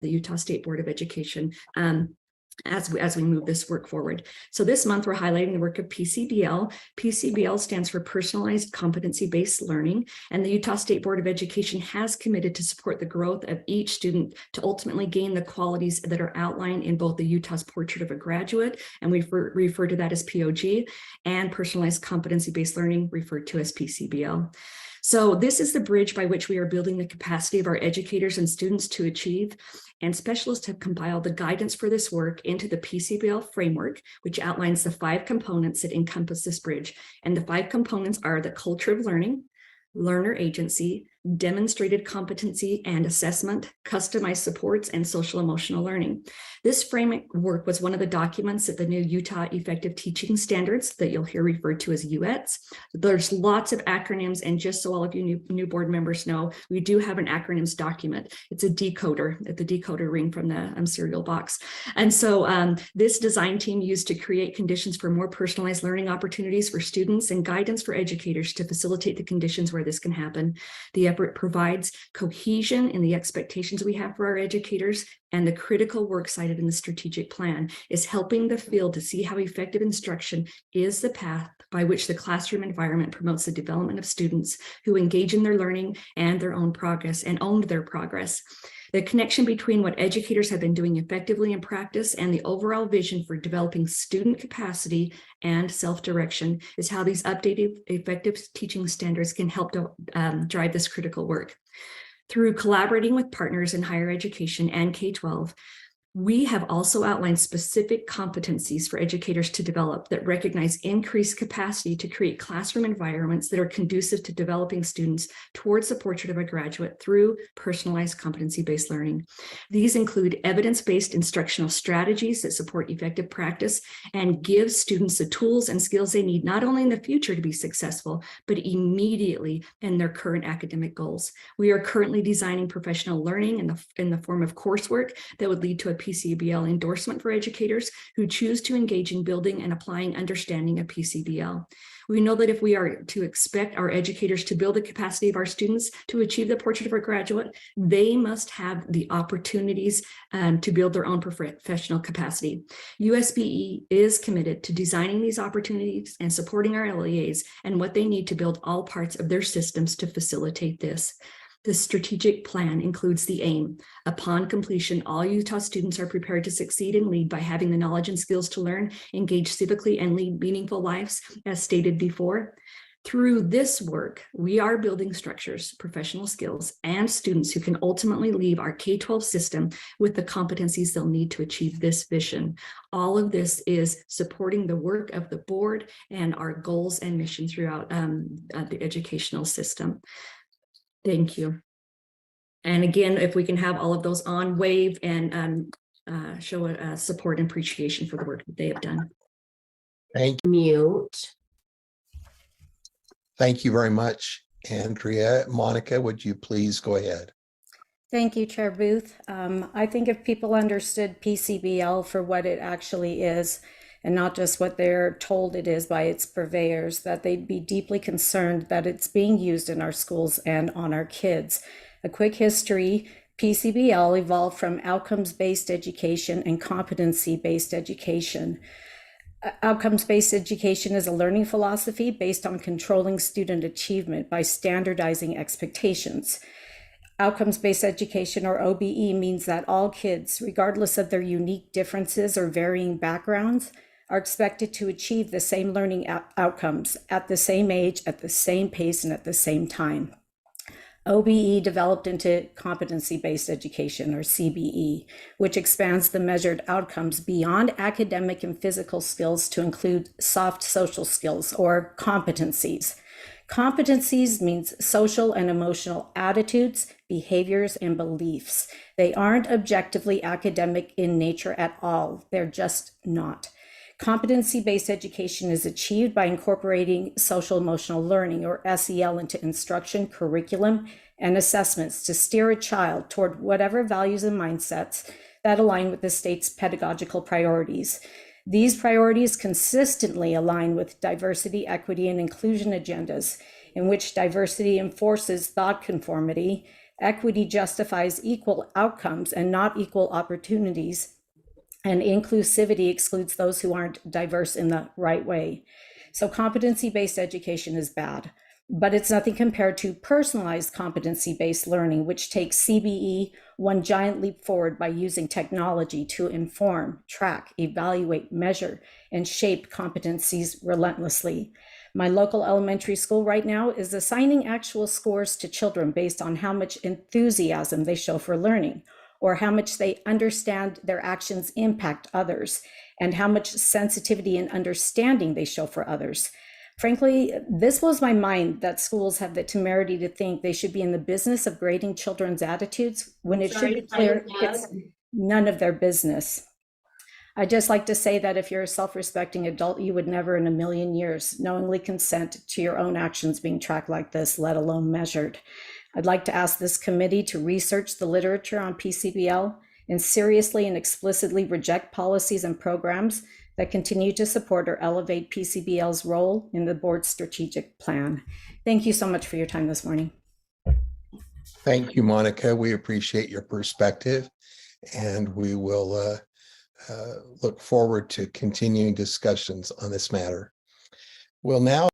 the Utah State Board of Education as we move this work forward. So this month, we're highlighting the work of PCBL. PCBL stands for Personalized Competency Based Learning, and the Utah State Board of Education has committed to support the growth of each student to ultimately gain the qualities that are outlined in both the Utah's Portrait of a Graduate, and we refer to that as POG, and Personalized Competency Based Learning, referred to as PCBL. So this is the bridge by which we are building the capacity of our educators and students to achieve, and specialists have compiled the guidance for this work into the PCBL framework, which outlines the 5 components that encompass this bridge. And the 5 components are the culture of learning, learner agency, demonstrated competency and assessment, customized supports, and social emotional learning. This framework was one of the documents of the new Utah Effective Teaching Standards that you'll hear referred to as UETs. There's lots of acronyms, and just so all of you new board members know, we do have an acronyms document. It's a decoder, the decoder ring from the cereal box. And so this design team used to create conditions for more personalized learning opportunities for students and guidance for educators to facilitate the conditions where this can happen. The effort provides cohesion in the expectations we have for our educators, and the critical work cited in the strategic plan is helping the field to see how effective instruction is the path by which the classroom environment promotes the development of students who engage in their learning and their own progress and own their progress. The connection between what educators have been doing effectively in practice and the overall vision for developing student capacity and self-direction is how these updated effective teaching standards can help to drive this critical work. Through collaborating with partners in higher education and K-12, we have also outlined specific competencies for educators to develop that recognize increased capacity to create classroom environments that are conducive to developing students towards the portrait of a graduate through personalized competency-based learning. These include evidence-based instructional strategies that support effective practice and give students the tools and skills they need, not only in the future to be successful, but immediately in their current academic goals. We are currently designing professional learning in the form of coursework that would lead to a PCBL endorsement for educators who choose to engage in building and applying understanding of PCBL. We know that if we are to expect our educators to build the capacity of our students to achieve the portrait of a graduate, they must have the opportunities to build their own professional capacity. USBE is committed to designing these opportunities and supporting our LEAs and what they need to build all parts of their systems to facilitate this. The strategic plan includes the aim. Upon completion, all Utah students are prepared to succeed and lead by having the knowledge and skills to learn, engage civically, and lead meaningful lives, as stated before. Through this work, we are building structures, professional skills, and students who can ultimately leave our K-12 system with the competencies they'll need to achieve this vision. All of this is supporting the work of the board and our goals and mission throughout the educational system. Thank you. And again, if we can have all of those on, wave and show a support and appreciation for the work that they have done. Thank you. Mute. Thank you very much, Andrea. Monica, would you please go ahead? Thank you, Chair Booth. I think if people understood PCBL for what it actually is, and not just what they're told it is by its purveyors, that they'd be deeply concerned that it's being used in our schools and on our kids. A quick history, PCBL evolved from outcomes-based education and competency-based education. Outcomes-based education is a learning philosophy based on controlling student achievement by standardizing expectations. Outcomes-based education, or OBE, means that all kids, regardless of their unique differences or varying backgrounds, are expected to achieve the same learning outcomes at the same age, at the same pace, and at the same time. OBE developed into competency-based education, or CBE, which expands the measured outcomes beyond academic and physical skills to include soft social skills, or competencies. Competencies means social and emotional attitudes, behaviors, and beliefs. They aren't objectively academic in nature at all. They're just not. Competency-based education is achieved by incorporating social emotional learning, or SEL, into instruction, curriculum, and assessments to steer a child toward whatever values and mindsets that align with the state's pedagogical priorities. These priorities consistently align with diversity, equity, and inclusion agendas, in which diversity enforces thought conformity, Equity justifies equal outcomes and not equal opportunities. And inclusivity excludes those who aren't diverse in the right way. So competency-based education is bad, but it's nothing compared to personalized competency-based learning, which takes CBE one giant leap forward by using technology to inform, track, evaluate, measure, and shape competencies relentlessly. My local elementary school right now is assigning actual scores to children based on how much enthusiasm they show for learning, or how much they understand their actions impact others, and how much sensitivity and understanding they show for others. Frankly, this blows my mind that schools have the temerity to think they should be in the business of grading children's attitudes when it should be clear it's none of their business. I'd just like to say that if you're a self-respecting adult, you would never in a million years knowingly consent to your own actions being tracked like this, let alone measured. I'd like to ask this committee to research the literature on PCBL and seriously and explicitly reject policies and programs that continue to support or elevate PCBL's role in the board's strategic plan. Thank you so much for your time this morning. Thank you, Monica. We appreciate your perspective, and we will look forward to continuing discussions on this matter. We'll now